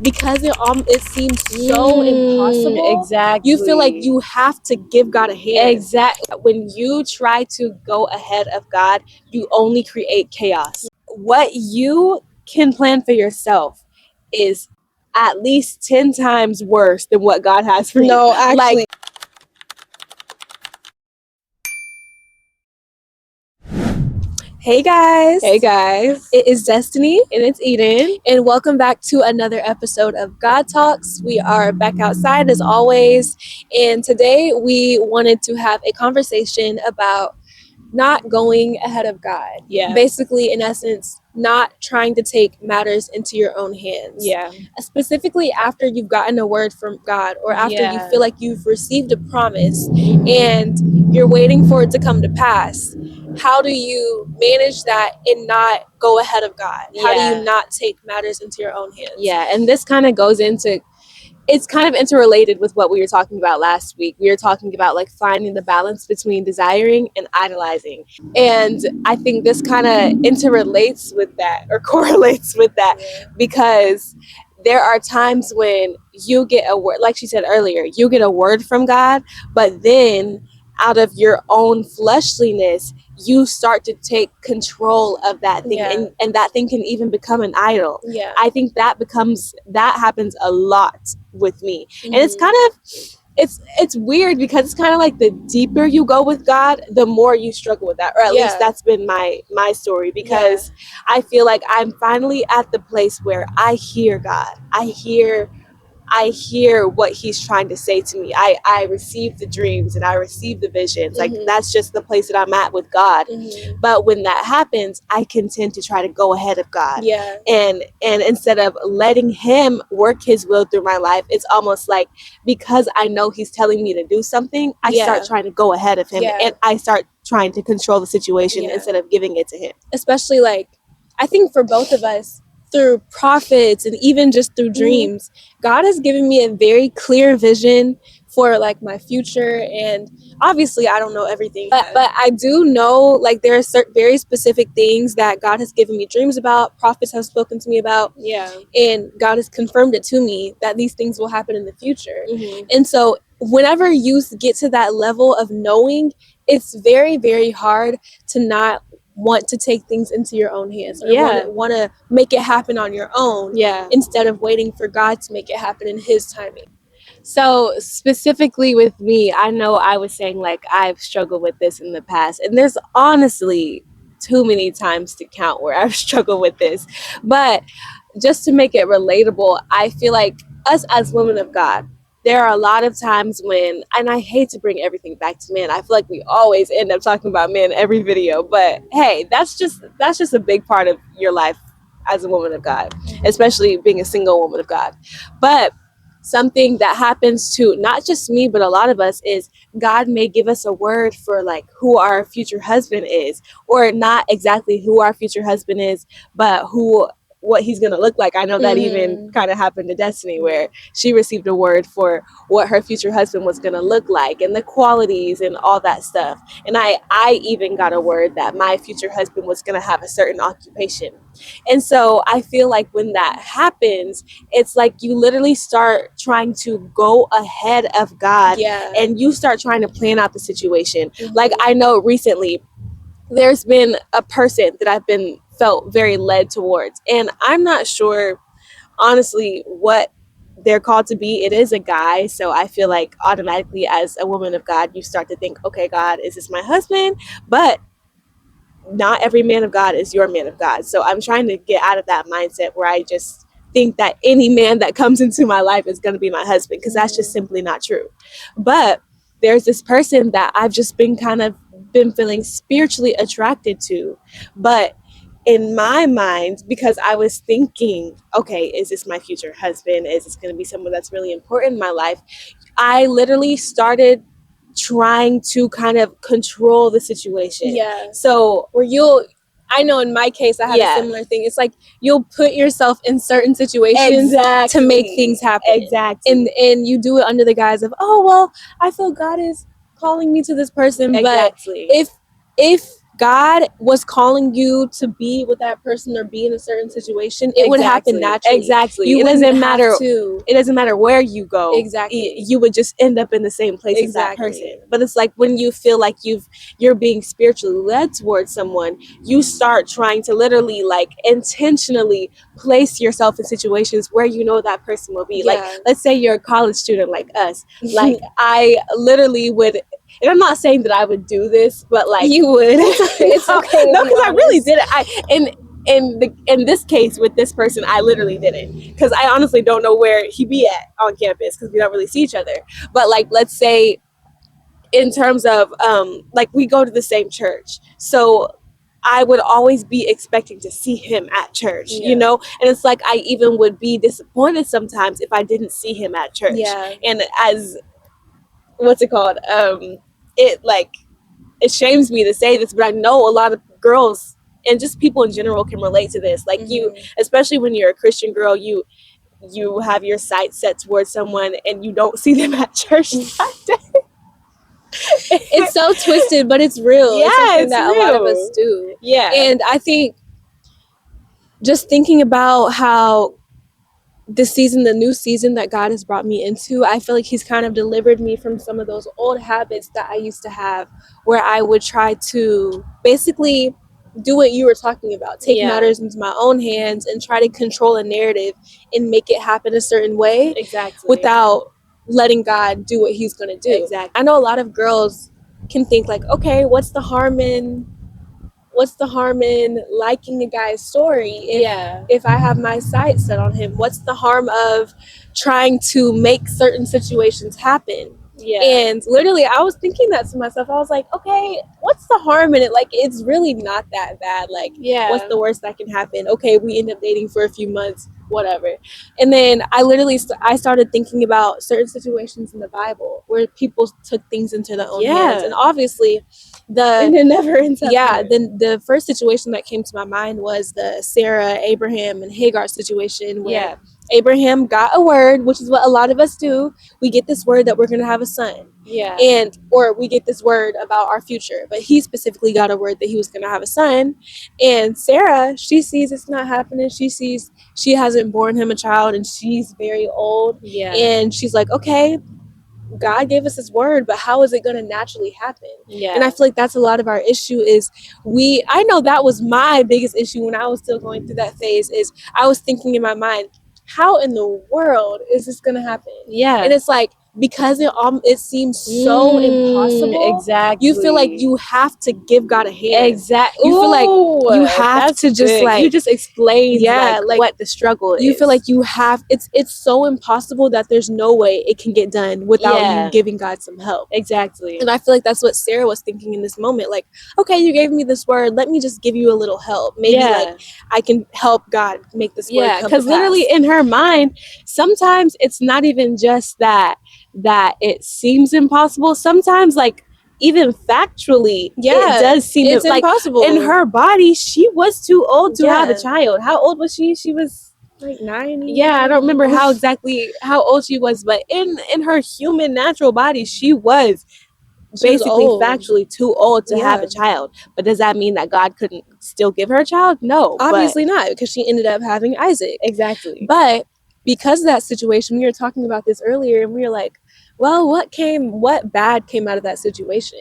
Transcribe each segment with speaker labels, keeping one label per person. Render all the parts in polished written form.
Speaker 1: because it seems so impossible.
Speaker 2: Exactly.
Speaker 1: You feel like you have to give God a hand.
Speaker 2: Exactly. When you try to go ahead of God, you only create chaos. What you can plan for yourself is at least 10 times worse than what God has for you.
Speaker 1: No, actually. Hey guys.
Speaker 2: Hey guys.
Speaker 1: It is Destiny.
Speaker 2: And it's Eden.
Speaker 1: And welcome back to another episode of God Talks. We are back outside as always. And today we wanted to have a conversation about not going ahead of God.
Speaker 2: Yeah.
Speaker 1: Basically, in essence, not trying to take matters into your own hands.
Speaker 2: Yeah.
Speaker 1: Specifically after you've gotten a word from God, or after you
Speaker 2: Yeah.
Speaker 1: feel like you've received a promise and you're waiting for it to come to pass. How do you manage that and not go ahead of God? How do you not take matters into your own hands?
Speaker 2: Yeah, and this kind of goes into, it's kind of interrelated with what we were talking about last week. We were talking about like finding the balance between desiring and idolizing. And I think this kind of interrelates with that, or correlates with that, because there are times when you get a word, like she said earlier, you get a word from God, but then out of your own fleshliness, you start to take control of that thing, and that thing can even become an idol.
Speaker 1: Yeah.
Speaker 2: I think that happens a lot with me. And it's kind of, it's weird, because it's kind of like the deeper you go with God, the more you struggle with that, or at least that's been my story, because I feel like I'm finally at the place where I hear God. I hear what he's trying to say to me. I receive the dreams and I receive the visions. Like, that's just the place that I'm at with God. But when that happens, I can tend to try to go ahead of God.
Speaker 1: Yeah.
Speaker 2: And instead of letting him work his will through my life, it's almost like, because I know he's telling me to do something, I start trying to go ahead of him, and I start trying to control the situation instead of giving it to him.
Speaker 1: Especially, like, I think for both of us, through prophets and even just through dreams, God has given me a very clear vision for like my future. And obviously I don't know everything, but I do know, like, there are certain very specific things that God has given me dreams about, prophets have spoken to me about, and God has confirmed it to me that these things will happen in the future. And so whenever you get to that level of knowing, it's very, very hard to not want to take things into your own hands, or want to make it happen on your own, instead of waiting for God to make it happen in his timing.
Speaker 2: So specifically with me, I know I was saying, like, I've struggled with this in the past, and there's honestly too many times to count where I've struggled with this. But just to make it relatable, I feel like us as women of God, there are a lot of times when, and I hate to bring everything back to men, I feel like we always end up talking about men every video, but hey, that's just a big part of your life as a woman of God, especially being a single woman of God. But something that happens to not just me, but a lot of us, is God may give us a word for like who our future husband is, or not exactly who our future husband is, but what he's going to look like. I know that even kind of happened to Destiny, where she received a word for what her future husband was going to look like, and the qualities and all that stuff. And I even got a word that my future husband was going to have a certain occupation. And so I feel like when that happens, it's like you literally start trying to go ahead of God, and you start trying to plan out the situation. Like, I know recently there's been a person that I've been felt very led towards, and I'm not sure honestly what they're called to be. It is a guy, so I feel like automatically as a woman of God, you start to think, okay, God, is this my husband? But not every man of God is your man of God. So I'm trying to get out of that mindset where I just think that any man that comes into my life is going to be my husband, because that's just simply not true. But there's this person that I've just been feeling spiritually attracted to. But in my mind, because I was thinking, okay, is this my future husband? Is this going to be someone that's really important in my life? I literally started trying to kind of control the situation.
Speaker 1: So I know in my case, I had a similar thing. It's like you'll put yourself in certain situations to make things happen.
Speaker 2: Exactly.
Speaker 1: And you do it under the guise of, oh, well, I feel God is calling me to this person.
Speaker 2: Exactly.
Speaker 1: But if God was calling you to be with that person or be in a certain situation, it would happen naturally.
Speaker 2: Exactly.
Speaker 1: You
Speaker 2: It doesn't
Speaker 1: wouldn't
Speaker 2: matter.
Speaker 1: have to.
Speaker 2: It doesn't matter where you go.
Speaker 1: Exactly.
Speaker 2: You would just end up in the same place as that
Speaker 1: Exactly.
Speaker 2: person. But it's like when you feel like you're being spiritually led towards someone, you start trying to literally like intentionally place yourself in situations where you know that person will be.
Speaker 1: Yeah.
Speaker 2: Like, let's say you're a college student like us. Like, I literally would, and I'm not saying that I would do this, but like
Speaker 1: You would. It's okay.
Speaker 2: No, because I really did it. In this case with this person, I literally didn't, because I honestly don't know where he be at on campus because we don't really see each other. But like, let's say in terms of like, we go to the same church, so I would always be expecting to see him at church,
Speaker 1: Yeah.
Speaker 2: you know? And it's like, I even would be disappointed sometimes if I didn't see him at church.
Speaker 1: Yeah.
Speaker 2: And as, what's it called? It like, it shames me to say this, but I know a lot of girls and just people in general can relate to this. Like, you, especially when you're a Christian girl, you have your sights set towards someone and you don't see them at church that day.
Speaker 1: It's so twisted, but it's real.
Speaker 2: Yeah,
Speaker 1: it's something
Speaker 2: it's
Speaker 1: that
Speaker 2: real.
Speaker 1: a lot of us do.
Speaker 2: Yeah.
Speaker 1: And I think just thinking about how this season, the new season that God has brought me into, I feel like he's kind of delivered me from some of those old habits that I used to have, where I would try to basically do what you were talking about, take matters into my own hands and try to control a narrative and make it happen a certain way.
Speaker 2: Exactly.
Speaker 1: Without letting God do what he's going to do.
Speaker 2: Exactly.
Speaker 1: I know a lot of girls can think like, okay, what's the harm in liking a guy's story if I have my sights set on him? What's the harm of trying to make certain situations happen?
Speaker 2: Yeah.
Speaker 1: And literally, I was thinking that to myself. I was like, okay, what's the harm in it? Like, it's really not that bad. Like, what's the worst that can happen? Okay, we end up dating for a few months, whatever. And then I literally I started thinking about certain situations in the Bible where people took things into their own hands. And obviously, and it never ends up then the first situation that came to my mind was the Sarah, Abraham, and Hagar situation, where Abraham got a word, which is what a lot of us do. We get this word that we're going to have a son. Or we get this word about our future. But he specifically got a word that he was going to have a son. And Sarah, she sees it's not happening. She sees she hasn't born him a child and she's very old. And she's like, okay, God gave us his word, but how is it going to naturally happen? And I feel like that's a lot of our issue is I know that was my biggest issue when I was still going through that phase, is I was thinking in my mind, how in the world is this going to happen? And it's like, because it seems so impossible.
Speaker 2: Exactly.
Speaker 1: You feel like you have to give God a hand.
Speaker 2: Exactly.
Speaker 1: You feel like you have to just like,
Speaker 2: you just explained like what the struggle is.
Speaker 1: You feel like you have, it's so impossible that there's no way it can get done without you giving God some help.
Speaker 2: Exactly.
Speaker 1: And I feel like that's what Sarah was thinking in this moment. Like, okay, you gave me this word, let me just give you a little help. Maybe like I can help God make this word come to pass.
Speaker 2: Because literally in her mind, sometimes it's not even just that it seems impossible. Sometimes, like, even factually, it does seem
Speaker 1: it's
Speaker 2: like
Speaker 1: impossible.
Speaker 2: In her body, she was too old to have a child. How old was she? She was
Speaker 1: like 9.
Speaker 2: Yeah, I don't remember how old she was, but in her human natural body, she was basically factually too old to have a child. But does that mean that God couldn't still give her a child? No,
Speaker 1: obviously not, because she ended up having Isaac.
Speaker 2: Exactly.
Speaker 1: But because of that situation, we were talking about this earlier, and we were like, well, what bad came out of that situation?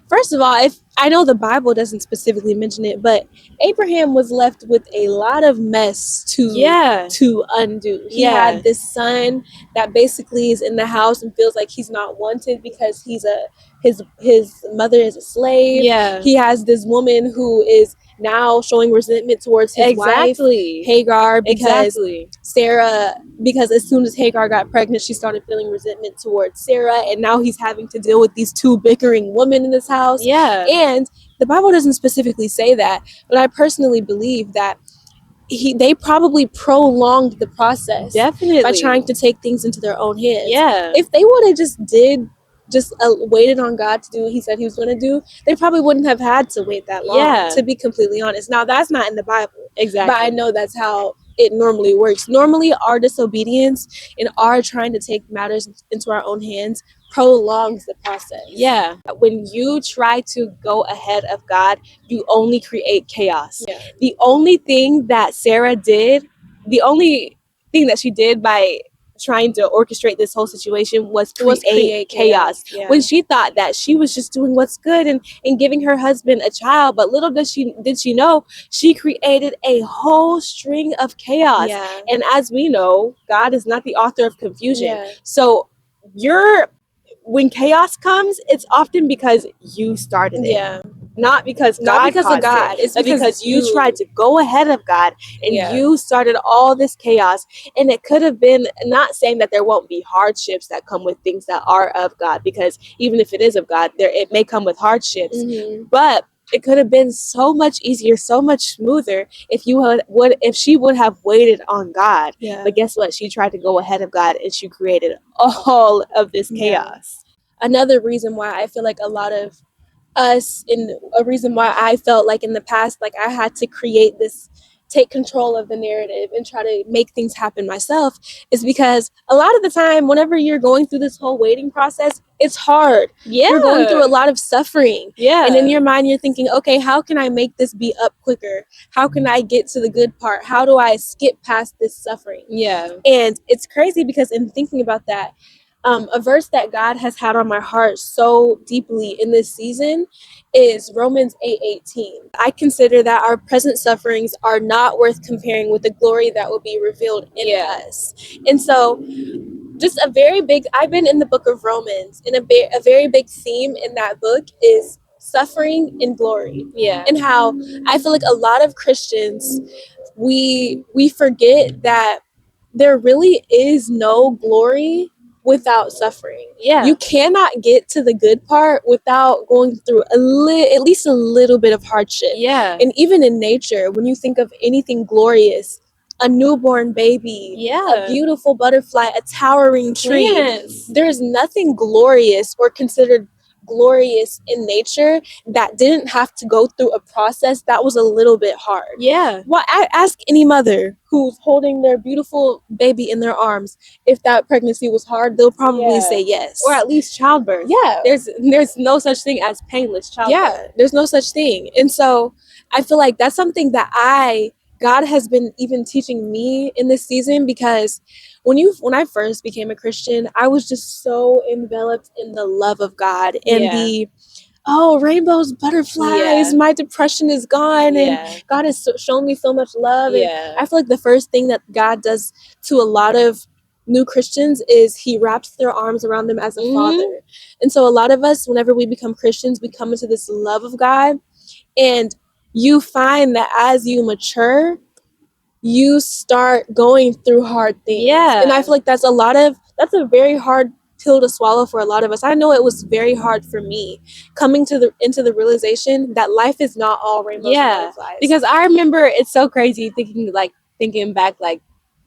Speaker 1: First of all, if I know the Bible doesn't specifically mention it, but Abraham was left with a lot of mess to undo. He had this son that basically is in the house and feels like he's not wanted because his mother is a slave. He has this woman who is now showing resentment towards his wife, Hagar, because because as soon as Hagar got pregnant, she started feeling resentment towards Sarah, and now he's having to deal with these two bickering women in this house. And the Bible doesn't specifically say that, but I personally believe that they probably prolonged the process by trying to take things into their own hands. If they would have just waited on God to do what he said he was going to do, they probably wouldn't have had to wait that long, to be completely honest. Now, that's not in the Bible. But I know that's how it normally works. Normally, our disobedience and our trying to take matters into our own hands prolongs the process.
Speaker 2: Yeah. When you try to go ahead of God, you only create chaos.
Speaker 1: Yeah.
Speaker 2: The only thing that Sarah did, the only thing that she did by trying to orchestrate this whole situation was create chaos.
Speaker 1: Yeah.
Speaker 2: When she thought that she was just doing what's good and giving her husband a child, but little did she know she created a whole string of chaos.
Speaker 1: Yeah.
Speaker 2: And as we know, God is not the author of confusion.
Speaker 1: Yeah.
Speaker 2: So when chaos comes, it's often because you started it.
Speaker 1: Yeah.
Speaker 2: Not because
Speaker 1: Not
Speaker 2: God
Speaker 1: because of
Speaker 2: caused
Speaker 1: God.
Speaker 2: it.
Speaker 1: It's
Speaker 2: because you
Speaker 1: you
Speaker 2: tried to go ahead of God and
Speaker 1: Yeah.
Speaker 2: you started all this chaos. And it could have been, not saying that there won't be hardships that come with things that are of God, because even if it is of God, it may come with hardships.
Speaker 1: Mhm.
Speaker 2: But it could have been so much easier, so much smoother if she would have waited on God.
Speaker 1: Yeah.
Speaker 2: But guess what? She tried to go ahead of God and she created all of this
Speaker 1: Yeah.
Speaker 2: chaos.
Speaker 1: Another reason why I feel like a lot of us, and a reason why I felt like in the past, like I had to take control of the narrative and try to make things happen myself, is because a lot of the time, whenever you're going through this whole waiting process, it's hard.
Speaker 2: Yeah.
Speaker 1: You're going through a lot of suffering.
Speaker 2: Yeah.
Speaker 1: And in your mind, you're thinking, okay, how can I make this be up quicker? How can I get to the good part? How do I skip past this suffering?
Speaker 2: Yeah.
Speaker 1: And it's crazy because in thinking about that, a verse that God has had on my heart so deeply in this season is Romans 8:18. I consider that our present sufferings are not worth comparing with the glory that will be revealed in us. And so just I've been in the book of Romans, and a very big theme in that book is suffering and glory.
Speaker 2: Yeah.
Speaker 1: And how I feel like a lot of Christians, we forget that there really is no glory without suffering.
Speaker 2: Yeah.
Speaker 1: You cannot get to the good part without going through at least a little bit of hardship.
Speaker 2: Yeah.
Speaker 1: And even in nature, when you think of anything glorious, a newborn baby, a beautiful butterfly, a towering tree,
Speaker 2: Plants.
Speaker 1: there's nothing glorious or considered glorious in nature that didn't have to go through a process that was a little bit hard.
Speaker 2: Yeah.
Speaker 1: Well, I ask any mother who's holding their beautiful baby in their arms, if that pregnancy was hard, they'll probably say yes.
Speaker 2: Or at least childbirth.
Speaker 1: Yeah.
Speaker 2: There's no such thing as painless childbirth.
Speaker 1: Yeah, there's no such thing. And so I feel like that's something that God has been even teaching me in this season, because when I first became a Christian, I was just so enveloped in the love of God and rainbows, butterflies, my depression is gone, and God has shown me so much love. And I feel like the first thing that God does to a lot of new Christians is he wraps their arms around them as a father. And so a lot of us, whenever we become Christians, we come into this love of God, and you find that as you mature, you start going through hard things. And I feel like that's a very hard pill to swallow for a lot of us. I know it was very hard for me coming into the realization that life is not all rainbows and butterflies.
Speaker 2: Because I remember, it's so crazy thinking back like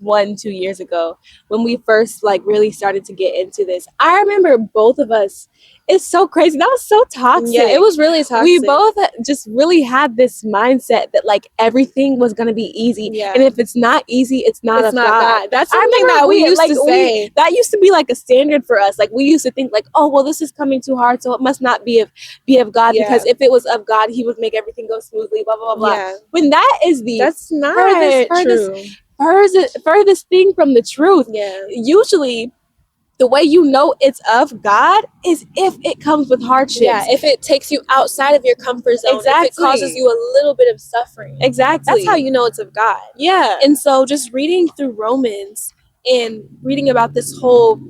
Speaker 2: 1-2 years ago when we first really started to get into this. I remember both of us, it's so crazy, that was so toxic.
Speaker 1: Yeah, it was really toxic.
Speaker 2: We both just really had this mindset that everything was gonna be easy.
Speaker 1: Yeah.
Speaker 2: And if it's not easy, it's not of God.
Speaker 1: That's something that we used to say.
Speaker 2: That used to be like a standard for us. We used to think oh well, this is coming too hard, so it must not be of God, because if it was of God, he would make everything go smoothly, blah blah blah blah.
Speaker 1: Yeah.
Speaker 2: When that's
Speaker 1: not
Speaker 2: furthest thing from the truth.
Speaker 1: Yeah.
Speaker 2: Usually the way you know it's of God is if it comes with hardships.
Speaker 1: Yeah, if it takes you outside of your comfort zone.
Speaker 2: Exactly.
Speaker 1: If it causes you a little bit of suffering.
Speaker 2: Exactly.
Speaker 1: That's how you know it's of God.
Speaker 2: Yeah.
Speaker 1: And so just reading through Romans and reading about this whole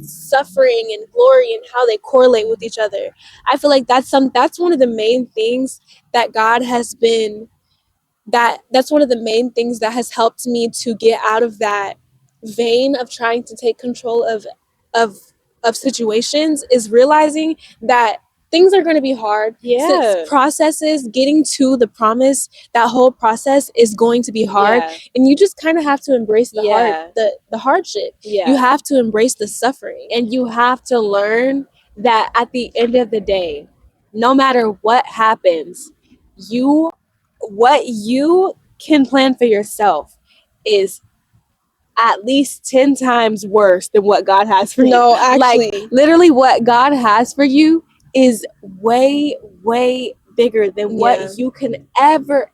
Speaker 1: suffering and glory and how they correlate with each other, I feel like that's one of the main things that God has been that's one of the main things that has helped me to get out of that vein of trying to take control of situations, is realizing that things are going to be hard. Processes, getting to the promise, that whole process is going to be hard. And you just kind of have to embrace the hardship. You have to embrace the suffering,
Speaker 2: and you have to learn that at the end of the day, no matter what happens, what you can plan for yourself is at least 10 times worse than what God has for you.
Speaker 1: No, actually.
Speaker 2: Like, literally, what God has for you is way, way bigger than what you can ever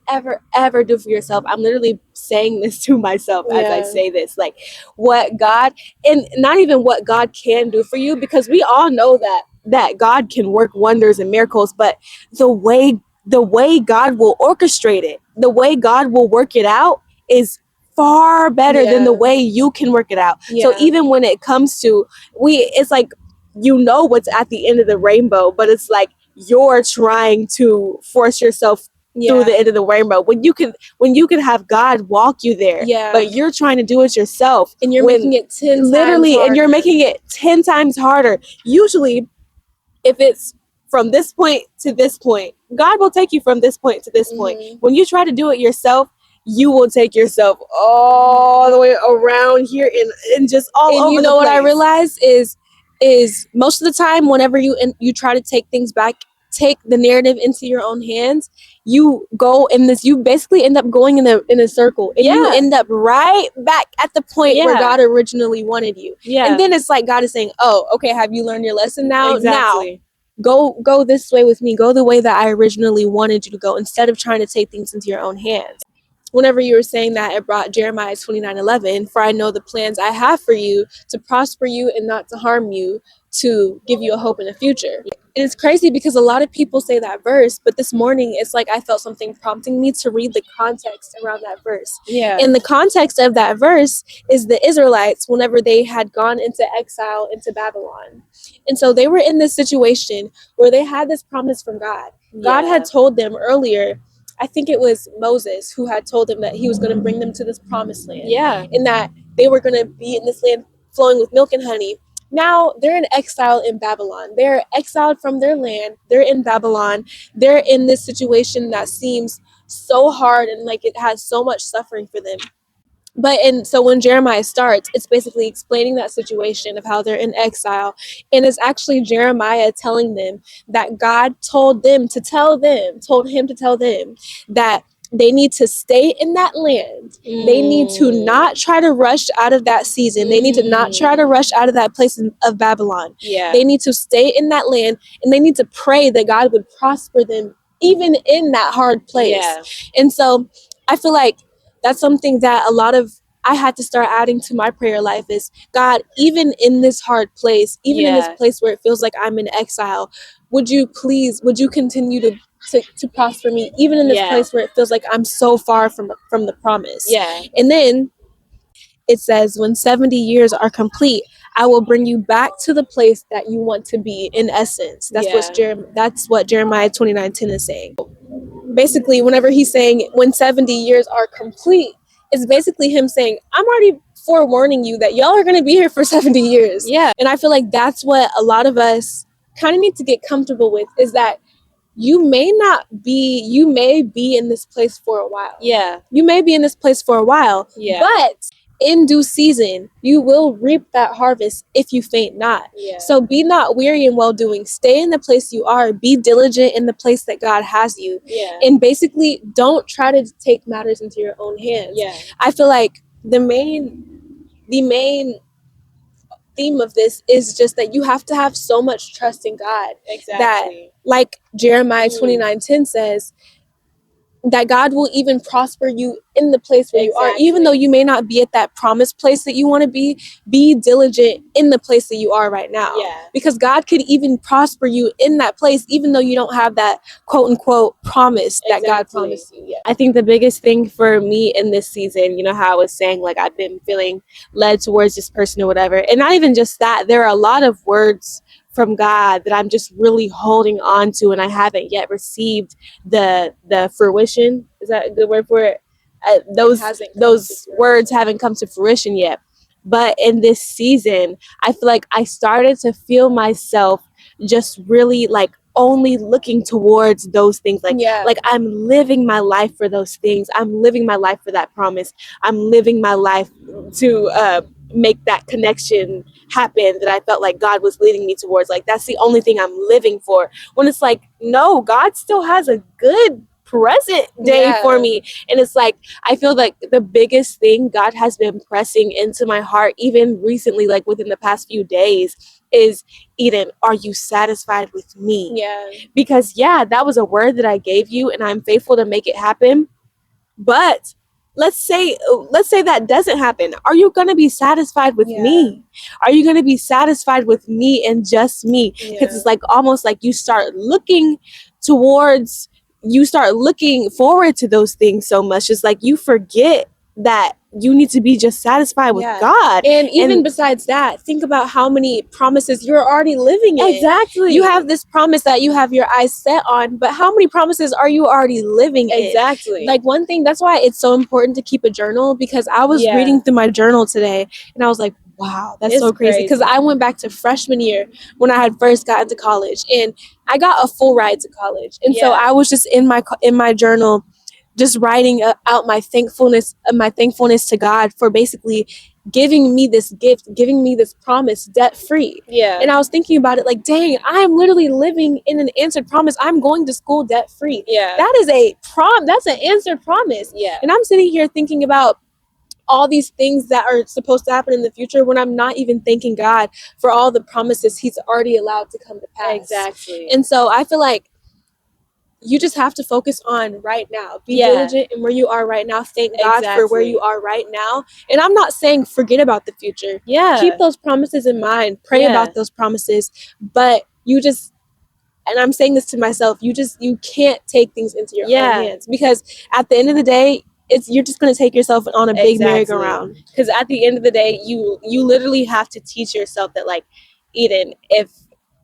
Speaker 2: do for yourself. I'm literally saying this to myself as I say this. Like, what God, and not even what God can do for you, because we all know that God can work wonders and miracles, but the way God will orchestrate it, the way God will work it out is far better than the way you can work it out. So even when it comes to it's like, you know what's at the end of the rainbow, but it's like you're trying to force yourself through the end of the rainbow when you can have God walk you there. But you're trying to do it yourself,
Speaker 1: and you're making it 10 times
Speaker 2: literally,
Speaker 1: harder.
Speaker 2: and you're making it 10 times harder. Usually, if it's from this point to this point, God will take you from this point to this point. When you try to do it yourself, you will take yourself all the way around here and just all over the place.
Speaker 1: And you know what I realized is most of the time, whenever you try to take things back, take the narrative into your own hands, you basically end up going in a circle, and you end up right back at the point where God originally wanted you. And then it's like God is saying, oh, okay, have you learned your lesson now?
Speaker 2: Exactly.
Speaker 1: Now go this way with me. Go the way that I originally wanted you to go, instead of trying to take things into your own hands. Whenever you were saying that, it brought Jeremiah 29:11, for I know the plans I have for you, to prosper you and not to harm you, to give you a hope in the future. And it's crazy because a lot of people say that verse, but this morning it's like I felt something prompting me to read the context around that verse. And the context of that verse is the Israelites whenever they had gone into exile into Babylon. And so they were in this situation where they had this promise from God. God had told them earlier, I think it was Moses who had told them that he was going to bring them to this promised land. And that they were going to be in this land flowing with milk and honey. Now they're in exile in Babylon. They're exiled from their land. They're in Babylon. They're in this situation that seems so hard and like it has so much suffering for them. So when Jeremiah starts, it's basically explaining that situation of how they're in exile. And it's actually Jeremiah telling them that God told him to tell them that they need to stay in that land. They need to not try to rush out of that season. They need to not try to rush out of that place of Babylon. They need to stay in that land, and they need to pray that God would prosper them even in that hard place. And so I feel like that's something that I had to start adding to my prayer life is, God, even in this hard place, even in this place where it feels like I'm in exile, would you continue to prosper me, even in this place where it feels like I'm so far from the promise. And then it says, when 70 years are complete, I will bring you back to the place that you want to be, in essence. That's what Jeremiah 29:10 is saying. Basically, whenever he's saying when 70 years are complete, it's basically him saying, I'm already forewarning you that y'all are going to be here for 70 years. And I feel like that's what a lot of us kind of need to get comfortable with, is that you may be in this place for a while. You may be in this place for a while, but in due season, you will reap that harvest if you faint not. So be not weary in well doing. Stay in the place you are. Be diligent in the place that God has you. And basically, don't try to take matters into your own hands. I feel like the main theme of this is just that you have to have so much trust in God. That, like Jeremiah 29:10 says, that God will even prosper you in the place where you are. Even though you may not be at that promised place that you want to be diligent in the place that you are right now. Because God could even prosper you in that place, even though you don't have that quote unquote promise that God promised you yet.
Speaker 2: I think the biggest thing for me in this season, you know how I was saying, like, I've been feeling led towards this person or whatever. And not even just that, there are a lot of words from God that I'm just really holding on to, and I haven't yet received the fruition. Is that a good word for it? Those words haven't come to fruition yet. But in this season, I feel like I started to feel myself just really like only looking towards those things. Like I'm living my life for those things. I'm living my life for that promise. I'm living my life to make that connection happen that I felt like God was leading me towards. Like, that's the only thing I'm living for. When it's like, no, God still has a good present day for me. And it's like, I feel like the biggest thing God has been pressing into my heart, even recently, like within the past few days, is, Eden, are you satisfied with me?
Speaker 1: Yeah.
Speaker 2: Because that was a word that I gave you, and I'm faithful to make it happen. But let's say that doesn't happen. Are you going to be satisfied with me? Are you going to be satisfied with me and just me? Because it's like almost like you start looking forward to those things so much. It's like you forget that you need to be just satisfied with God.
Speaker 1: And even besides that, think about how many promises you're already living in.
Speaker 2: Exactly.
Speaker 1: You have this promise that you have your eyes set on, but how many promises are you already living in?
Speaker 2: Exactly.
Speaker 1: Like, one thing, that's why it's so important to keep a journal, because I was reading through my journal today and I was like, wow, that's so crazy. Because I went back to freshman year when I had first gotten to college, and I got a full ride to college. And so I was just in my journal, just writing out my thankfulness to God for basically giving me this gift, giving me this promise, debt free. And I was thinking about it like, dang, I'm literally living in an answered promise. I'm going to school debt free. That is that's an answered promise. And I'm sitting here thinking about all these things that are supposed to happen in the future when I'm not even thanking God for all the promises He's already allowed to come to pass.
Speaker 2: Exactly.
Speaker 1: And so I feel like you just have to focus on right now. Be diligent in where you are right now. Thank God for where you are right now. And I'm not saying forget about the future. Keep those promises in mind. Pray about those promises. But you just, and I'm saying this to myself, you can't take things into your own hands, because at the end of the day, you're just going to take yourself on a big merry-go-round.
Speaker 2: Because at the end of the day, you literally have to teach yourself that, like, Eden,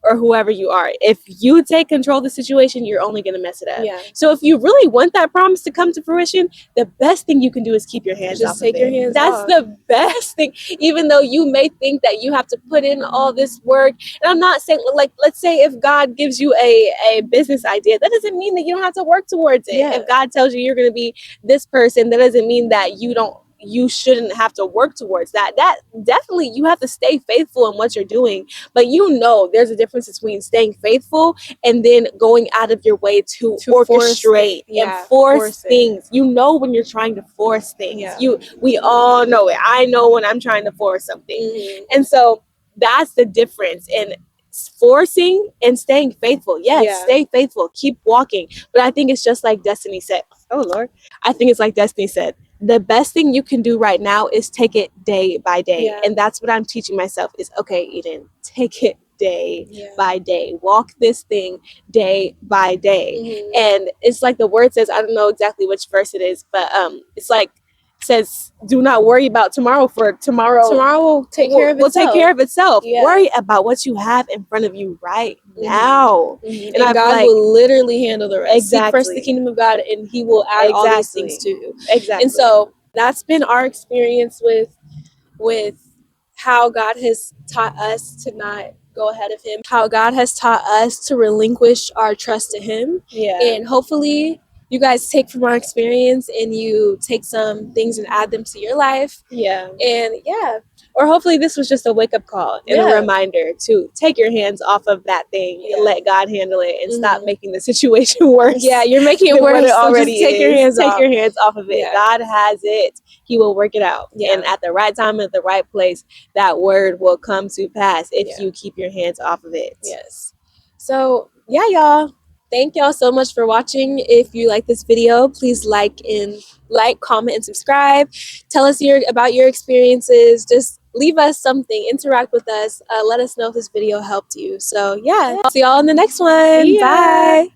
Speaker 2: or whoever you are, if you take control of the situation, you're only going to mess it up. So if you really want that promise to come to fruition, the best thing you can do is keep your hands off of it.
Speaker 1: Just take your hands
Speaker 2: off. That's the best thing, even though you may think that you have to put in all this work. And I'm not saying, like, let's say if God gives you a business idea, that doesn't mean that you don't have to work towards it. If God tells you you're going to be this person, that doesn't mean that you shouldn't have to work towards that. That definitely, you have to stay faithful in what you're doing. But there's a difference between staying faithful and then going out of your way to orchestrate and force things. You know when you're trying to force things. We all know it. I know when I'm trying to force something. And so that's the difference in forcing and staying faithful. Stay faithful. Keep walking. But I think it's just like Destiny said. Oh, Lord. I think it's like Destiny said. The best thing you can do right now is take it day by day. And that's what I'm teaching myself is, okay, Eden, take it day by day. Walk this thing day by day. And it's like the word says, I don't know exactly which verse it is, but it's like, says, do not worry about tomorrow, for tomorrow
Speaker 1: will take care of itself.
Speaker 2: Worry about what you have in front of you right now.
Speaker 1: And God will literally handle the rest. Seek first the kingdom of God, and He will add all these things to you. And so that's been our experience with how God has taught us to not go ahead of Him, how God has taught us to relinquish our trust to Him. And hopefully you guys take from our experience and you take some things and add them to your life. And
Speaker 2: or hopefully this was just a wake-up call and a reminder to take your hands off of that thing and let God handle it, and stop making the situation worse.
Speaker 1: You're making it worse.
Speaker 2: It already
Speaker 1: so just take your hands
Speaker 2: take
Speaker 1: off.
Speaker 2: your hands off of it. God has it. He will work it out. And at the right time, at the right place, that word will come to pass if you keep your hands off of it.
Speaker 1: So y'all, thank y'all so much for watching. If you like this video, please like, comment, and subscribe. Tell us about your experiences. Just leave us something. Interact with us. Let us know if this video helped you. So see y'all in the next one. Bye.